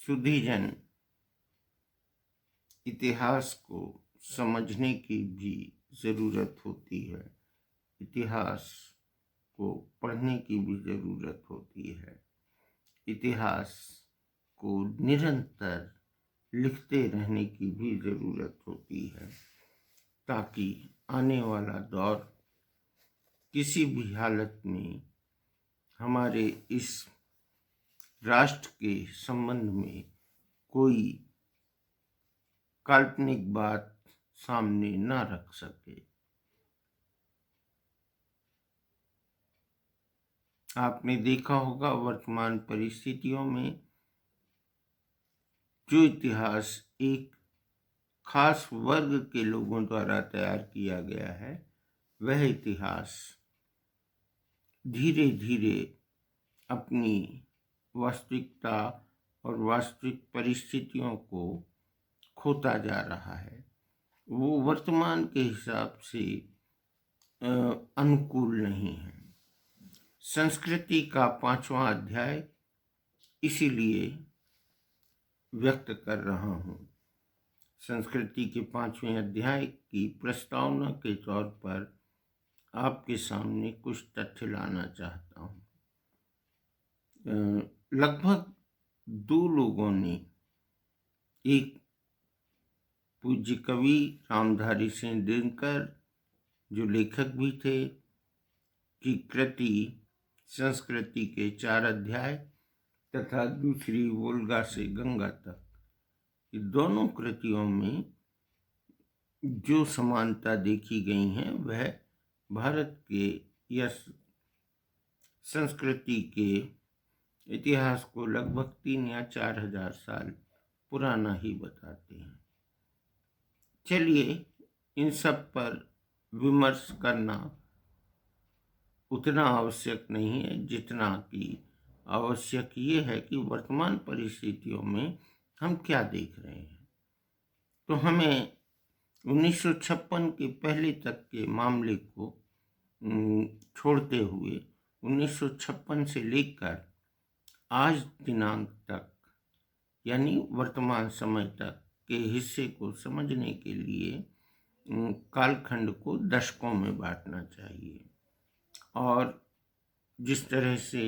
सुधीजन इतिहास को समझने की भी ज़रूरत होती है, इतिहास को पढ़ने की भी ज़रूरत होती है, इतिहास को निरंतर लिखते रहने की भी ज़रूरत होती है, ताकि आने वाला दौर किसी भी हालत में हमारे इस राष्ट्र के संबंध में कोई काल्पनिक बात सामने न रख सके। आपने देखा होगा वर्तमान परिस्थितियों में जो इतिहास एक खास वर्ग के लोगों द्वारा तैयार किया गया है, वह इतिहास धीरे धीरे अपनी वास्तविकता और वास्तविक परिस्थितियों को खोता जा रहा है। वो वर्तमान के हिसाब से अनुकूल नहीं है। संस्कृति का 5वां अध्याय इसीलिए व्यक्त कर रहा हूँ। संस्कृति के 5वें अध्याय की प्रस्तावना के तौर पर आपके सामने कुछ तथ्य लाना चाहता हूँ। लगभग 2 लोगों ने, एक पूज्य कवि रामधारी सिंह दिनकर जो लेखक भी थे, की कृति संस्कृति के 4 अध्याय तथा दूसरी वोल्गा से गंगा तक, ये दोनों कृतियों में जो समानता देखी गई हैं वह भारत के या संस्कृति के इतिहास को लगभग 3 या 4 हजार साल पुराना ही बताते हैं। चलिए इन सब पर विमर्श करना उतना आवश्यक नहीं है जितना कि आवश्यक ये है कि वर्तमान परिस्थितियों में हम क्या देख रहे हैं। तो हमें 1956 के पहले तक के मामले को छोड़ते हुए 1956 से लेकर आज दिनांक तक यानी वर्तमान समय तक के हिस्से को समझने के लिए कालखंड को दशकों में बांटना चाहिए। और जिस तरह से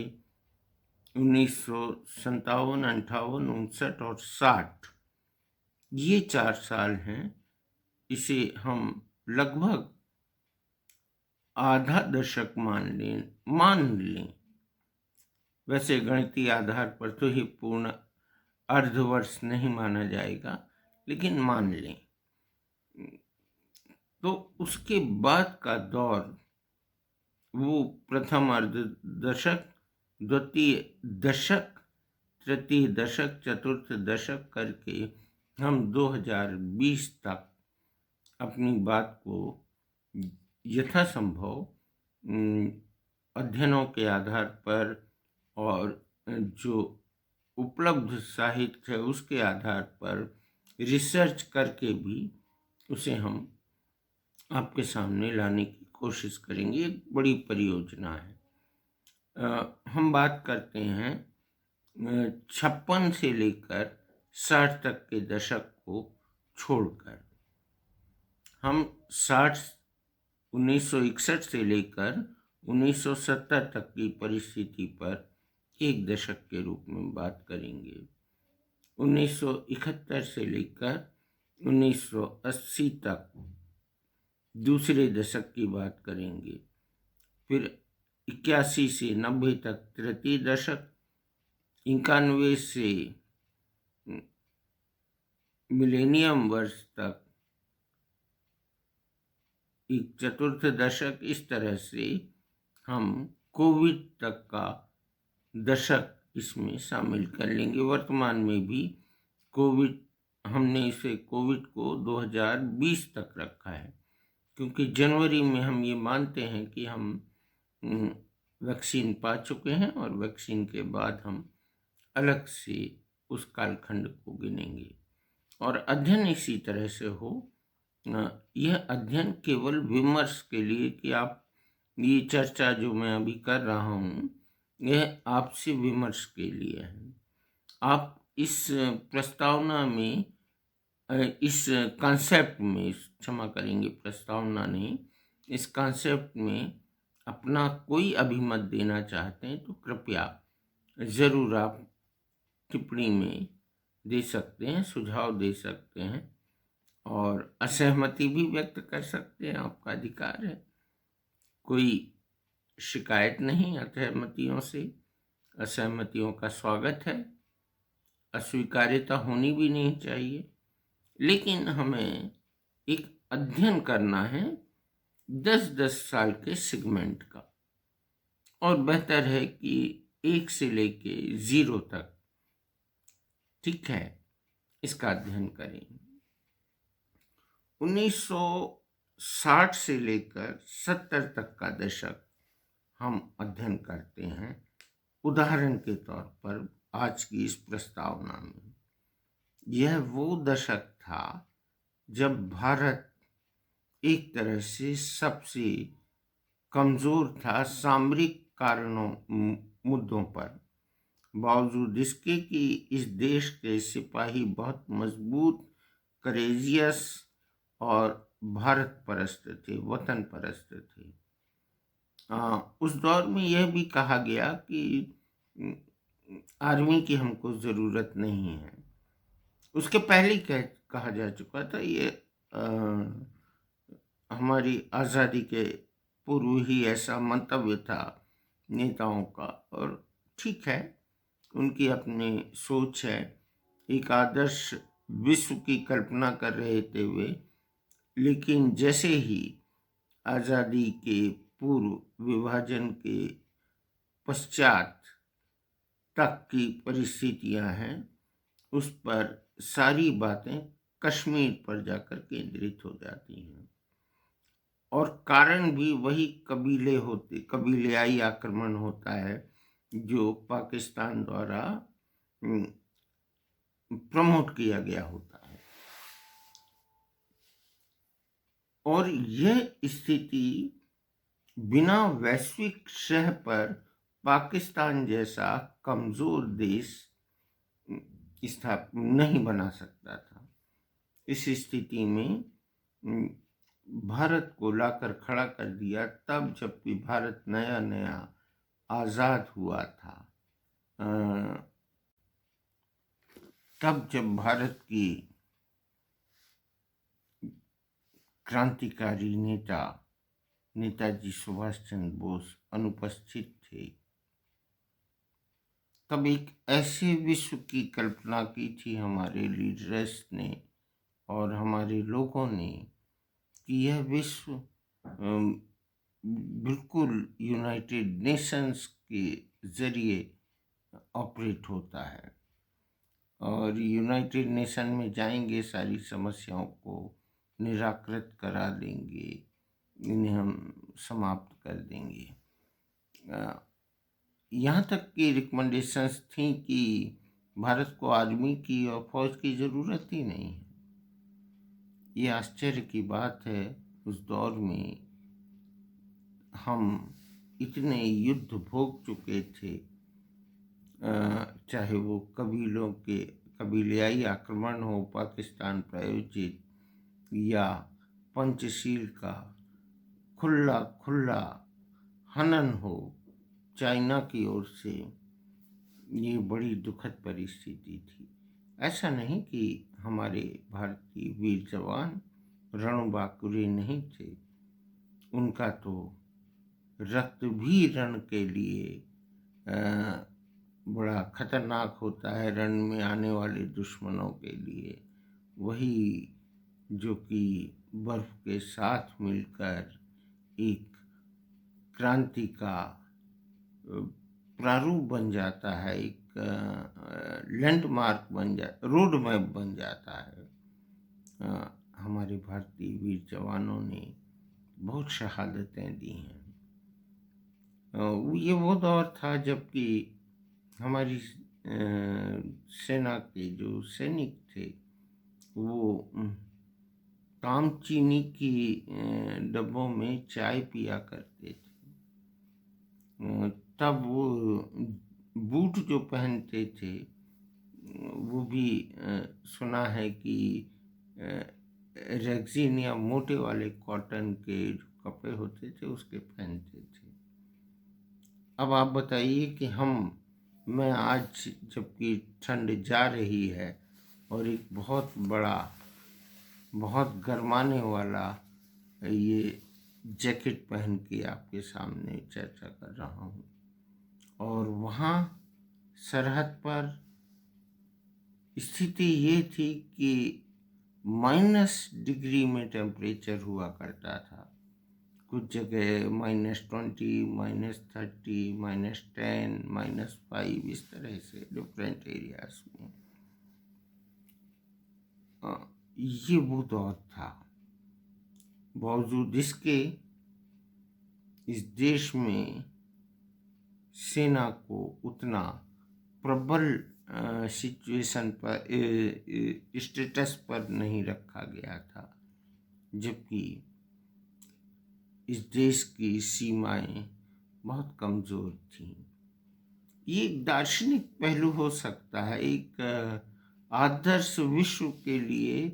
1957, 58, 59 और 60 ये 4 साल हैं, इसे हम लगभग आधा दशक मान लें। वैसे गणितीय आधार पर तो ये पूर्ण अर्धवर्ष नहीं माना जाएगा, लेकिन मान लें। तो उसके बाद का दौर वो प्रथम अर्ध दशक, द्वितीय दशक, तृतीय दशक, चतुर्थ दशक करके हम 2020 तक अपनी बात को यथासंभव अध्ययनों के आधार पर और जो उपलब्ध साहित्य है उसके आधार पर रिसर्च करके भी उसे हम आपके सामने लाने की कोशिश करेंगे। एक बड़ी परियोजना है। हम बात करते हैं 56 से लेकर 60 तक के दशक को छोड़कर। हम 1961 से लेकर 1970 तक की परिस्थिति पर एक दशक के रूप में बात करेंगे। 1971 से लेकर 1980 तक दूसरे दशक की बात करेंगे। फिर 81 से 90 तक तृतीय दशक, 91 से मिलेनियम वर्ष तक एक चतुर्थ दशक। इस तरह से हम कोविड तक का दशक इसमें शामिल कर लेंगे। वर्तमान में भी हमने इसे कोविड को 2020 तक रखा है, क्योंकि जनवरी में हम ये मानते हैं कि हम वैक्सीन पा चुके हैं और वैक्सीन के बाद हम अलग से उस कालखंड को गिनेंगे। और अध्ययन इसी तरह से हो। यह अध्ययन केवल विमर्श के लिए कि आप ये चर्चा जो मैं अभी कर रहा हूँ यह आपसे विमर्श के लिए है। आप इस प्रस्तावना में इस कॉन्सेप्ट में, क्षमा करेंगे, प्रस्तावना नहीं, इस कॉन्सेप्ट में अपना कोई अभिमत देना चाहते हैं तो कृपया ज़रूर आप टिप्पणी में दे सकते हैं, सुझाव दे सकते हैं और असहमति भी व्यक्त कर सकते हैं, आपका अधिकार है। कोई शिकायत नहीं असहमतियों से, असहमतियों का स्वागत है, अस्वीकार्यता होनी भी नहीं चाहिए, लेकिन हमें एक अध्ययन करना है 10-10 साल के सेगमेंट का, और बेहतर है कि 1 से लेके 0 तक, ठीक है, इसका अध्ययन करें। 1960 से लेकर 70 तक का दशक हम अध्ययन करते हैं। उदाहरण के तौर पर आज की इस प्रस्तावना में यह वो दशक था जब भारत एक तरह से सबसे कमजोर था सामरिक कारणों मुद्दों पर, बावजूद इसके कि इस देश के सिपाही बहुत मजबूत, करेजियस और भारत परस्त थे, वतन परस्त थे। उस दौर में यह भी कहा गया कि आर्मी की हमको ज़रूरत नहीं है। उसके पहले कहा जा चुका था, ये हमारी आज़ादी के पूर्व ही ऐसा मंतव्य था नेताओं का, और ठीक है, उनकी अपनी सोच है, एक आदर्श विश्व की कल्पना कर रहे थे वे। लेकिन जैसे ही आज़ादी के पूर्व, विभाजन के पश्चात तक की परिस्थितियां हैं, उस पर सारी बातें कश्मीर पर जाकर केंद्रित हो जाती हैं, और कारण भी वही कबीलेयाई आक्रमण होता है जो पाकिस्तान द्वारा प्रमोट किया गया होता है। और यह स्थिति बिना वैश्विक शह पर पाकिस्तान जैसा कमजोर देश नहीं बना सकता था। इस स्थिति में भारत को लाकर खड़ा कर दिया तब, जबकि भारत नया नया आज़ाद हुआ था। तब जब भारत की क्रांतिकारी नेताजी सुभाष चंद्र बोस अनुपस्थित थे, तब एक ऐसे विश्व की कल्पना की थी हमारे लीडर्स ने और हमारे लोगों ने कि यह विश्व बिल्कुल यूनाइटेड नेशंस के जरिए ऑपरेट होता है, और यूनाइटेड नेशन में जाएंगे, सारी समस्याओं को निराकृत करा देंगे, इन्हें हम समाप्त कर देंगे। यहाँ तक की रिकमेंडेशंस थी कि भारत को आर्मी की और फौज की ज़रूरत ही नहीं है। ये आश्चर्य की बात है, उस दौर में हम इतने युद्ध भोग चुके थे, चाहे वो कबीलों के कबीलियाई आक्रमण हो, पाकिस्तान प्रायोजित, या पंचशील का खुला हनन हो चाइना की ओर से। ये बड़ी दुखद परिस्थिति थी। ऐसा नहीं कि हमारे भारतीय वीर जवान रणबांकुरे नहीं थे, उनका तो रक्त भी रण के लिए बड़ा खतरनाक होता है, रण में आने वाले दुश्मनों के लिए। वही जो कि बर्फ के साथ मिलकर एक क्रांति का प्रारूप बन जाता है, एक लैंडमार्क रोड मैप बन जाता है। हमारे भारतीय वीर जवानों ने बहुत शहादतें दी हैं। ये वो दौर था जबकि हमारी सेना के जो सैनिक थे वो तामचीनी की डब्बों में चाय पिया करते थे। तब वो बूट जो पहनते थे वो भी सुना है कि रेक्सिन या मोटे वाले कॉटन के जो कपड़े होते थे उसके पहनते थे। अब आप बताइए कि मैं आज जबकि ठंड जा रही है और एक बहुत बड़ा, बहुत गर्माने वाला ये जैकेट पहन के आपके सामने चर्चा कर रहा हूँ, और वहाँ सरहद पर स्थिति ये थी कि -डिग्री में टेम्परेचर हुआ करता था। कुछ जगह -20, -30, -10, -5, इस तरह से डिफरेंट एरियाज में। ये वो दौर था। बावजूद इसके इस देश में सेना को उतना प्रबल सिचुएशन पर, स्टेटस पर नहीं रखा गया था, जबकि इस देश की सीमाएं बहुत कमज़ोर थीं। ये एक दार्शनिक पहलू हो सकता है एक आदर्श विश्व के लिए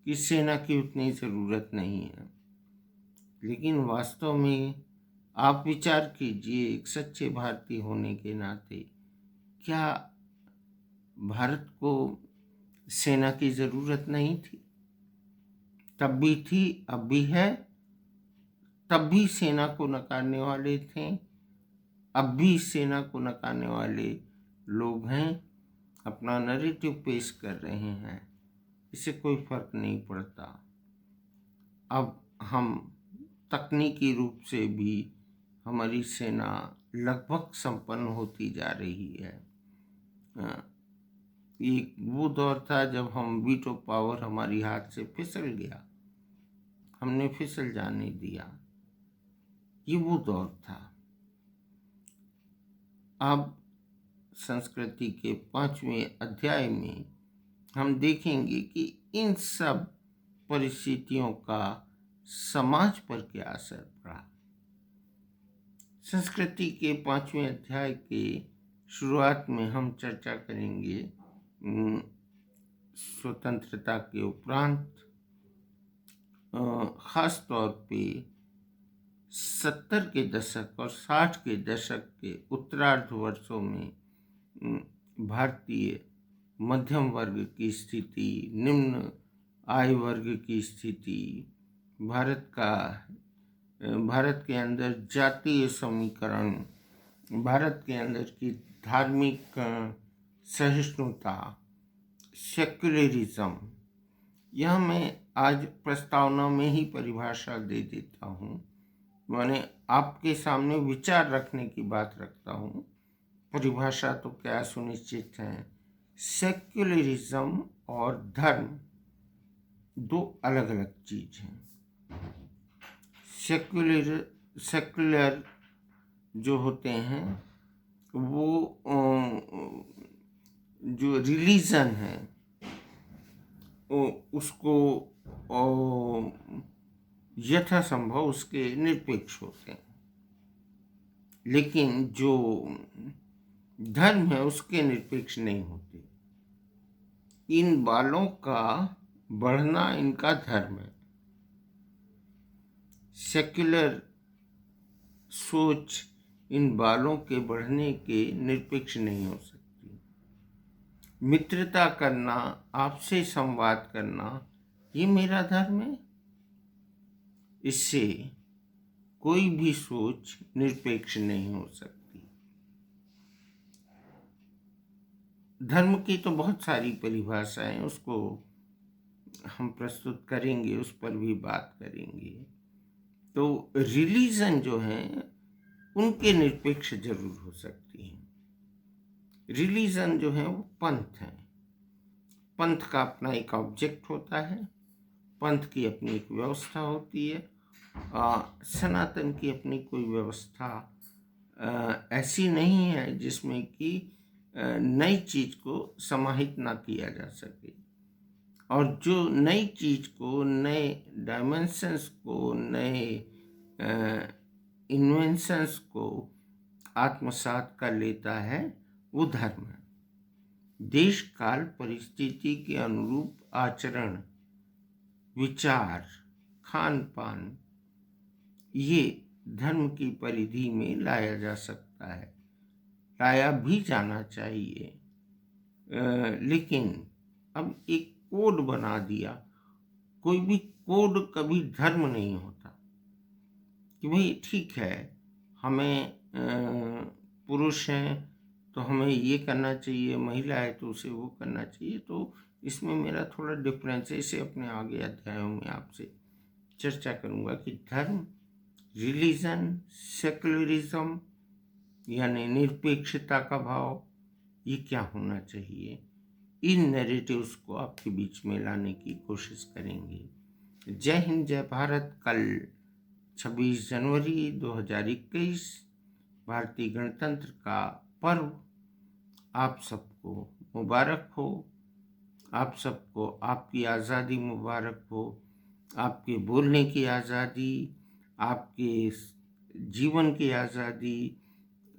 कि सेना की उतनी ज़रूरत नहीं है, लेकिन वास्तव में आप विचार कीजिए, एक सच्चे भारतीय होने के नाते क्या भारत को सेना की ज़रूरत नहीं थी? तब भी थी, अब भी है। तब भी सेना को नकारने वाले थे, अब भी सेना को नकारने वाले लोग हैं, अपना नैरेटिव पेश कर रहे हैं। इससे कोई फर्क नहीं पड़ता। अब हम तकनीकी रूप से भी हमारी सेना लगभग संपन्न होती जा रही है। एक वो दौर था जब हम वीटो पावर हमारी हाथ से फिसल गया, हमने फिसल जाने दिया। ये वो दौर था। अब संस्कृति के 5वें अध्याय में हम देखेंगे कि इन सब परिस्थितियों का समाज पर क्या असर पड़ा। संस्कृति के 5वें अध्याय के शुरुआत में हम चर्चा करेंगे स्वतंत्रता के उपरांत, ख़ास तौर पे 70 के दशक और 60 के दशक के उत्तरार्ध वर्षों में भारतीय मध्यम वर्ग की स्थिति, निम्न आय वर्ग की स्थिति, भारत के अंदर जातीय समीकरण, भारत के अंदर की धार्मिक सहिष्णुता, सेक्युलरिज्म, यह मैं आज प्रस्तावना में ही परिभाषा दे देता हूँ। मैंने आपके सामने विचार रखने की बात रखता हूँ, परिभाषा तो क्या सुनिश्चित है। सेक्युलरिज्म और धर्म दो अलग अलग चीज हैं। सेक्युलर जो होते हैं वो जो रिलीजन है उसको यथासंभव उसके निरपेक्ष होते हैं, लेकिन जो धर्म है उसके निरपेक्ष नहीं होते। इन बालों का बढ़ना इनका धर्म है। सेक्युलर सोच इन बालों के बढ़ने के निरपेक्ष नहीं हो सकती। मित्रता करना, आपसे संवाद करना, ये मेरा धर्म है। इससे कोई भी सोच निरपेक्ष नहीं हो सकती। धर्म की तो बहुत सारी परिभाषाएं, उसको हम प्रस्तुत करेंगे, उस पर भी बात करेंगे। तो रिलीजन जो है उनके निरपेक्ष जरूर हो सकती है। रिलीजन जो है वो पंथ है। पंथ का अपना एक ऑब्जेक्ट होता है, पंथ की अपनी एक व्यवस्था होती है। सनातन की अपनी कोई व्यवस्था ऐसी नहीं है जिसमें कि नई चीज को समाहित ना किया जा सके, और जो नई चीज को, नए डायमेंशंस को, नए इन्वेंशंस को आत्मसात कर लेता है वो धर्म है। देश काल परिस्थिति के अनुरूप आचरण, विचार, खान पान ये धर्म की परिधि में लाया जा सकता है, लाया भी जाना चाहिए। लेकिन अब एक कोड बना दिया, कोई भी कोड कभी धर्म नहीं होता कि भाई ठीक है, हमें पुरुष हैं तो हमें ये करना चाहिए, महिला है तो उसे वो करना चाहिए। तो इसमें मेरा थोड़ा डिफरेंस है, इसे अपने आगे अध्यायों में आपसे चर्चा करूँगा कि धर्म, रिलीजन, सेकुलरिज्म यानी निरपेक्षता का भाव, ये क्या होना चाहिए। इन नैरेटिव्स को आपके बीच में लाने की कोशिश करेंगे। जय हिंद, जय भारत। कल 26 जनवरी 2021 भारतीय गणतंत्र का पर्व आप सबको मुबारक हो। आप सबको आपकी आज़ादी मुबारक हो, आपके बोलने की आज़ादी, आपके जीवन की आज़ादी,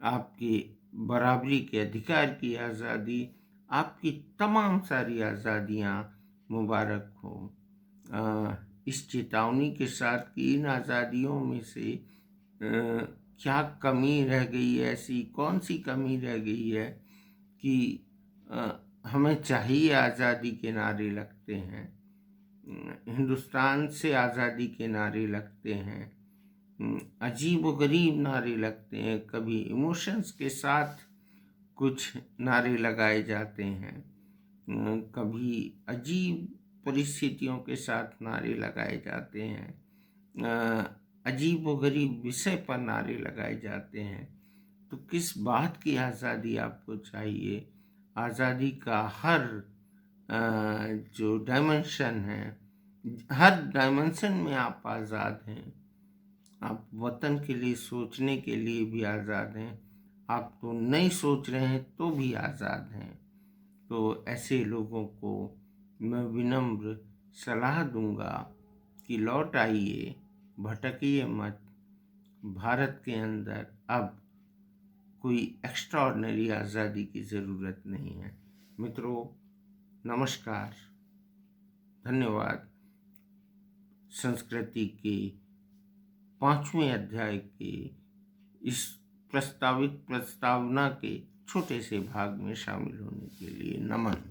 आपके बराबरी के अधिकार की आज़ादी, आपकी तमाम सारी आज़ादियाँ मुबारक हो। इस चेतावनी के साथ कि इन आज़ादियों में से क्या कमी रह गई है, ऐसी कौन सी कमी रह गई है कि हमें चाहिए आज़ादी के नारे लगते हैं, हिंदुस्तान से आज़ादी के नारे लगते हैं, अजीब व गरीब नारे लगते हैं, कभी इमोशंस के साथ कुछ नारे लगाए जाते हैं, कभी अजीब परिस्थितियों के साथ नारे लगाए जाते हैं, अजीब व गरीब विषय पर नारे लगाए जाते हैं। तो किस बात की आज़ादी आपको चाहिए? आज़ादी का हर जो डायमेंशन है, हर डायमेंशन में आप आज़ाद हैं। आप वतन के लिए सोचने के लिए भी आज़ाद हैं, आप तो नहीं सोच रहे हैं तो भी आज़ाद हैं। तो ऐसे लोगों को मैं विनम्र सलाह दूंगा कि लौट आइए, भटकिए मत। भारत के अंदर अब कोई एक्स्ट्राऑर्डिनरी आज़ादी की ज़रूरत नहीं है। मित्रों, नमस्कार, धन्यवाद। संस्कृति के 5वें अध्याय के इस प्रस्तावना के छोटे से भाग में शामिल होने के लिए नमन।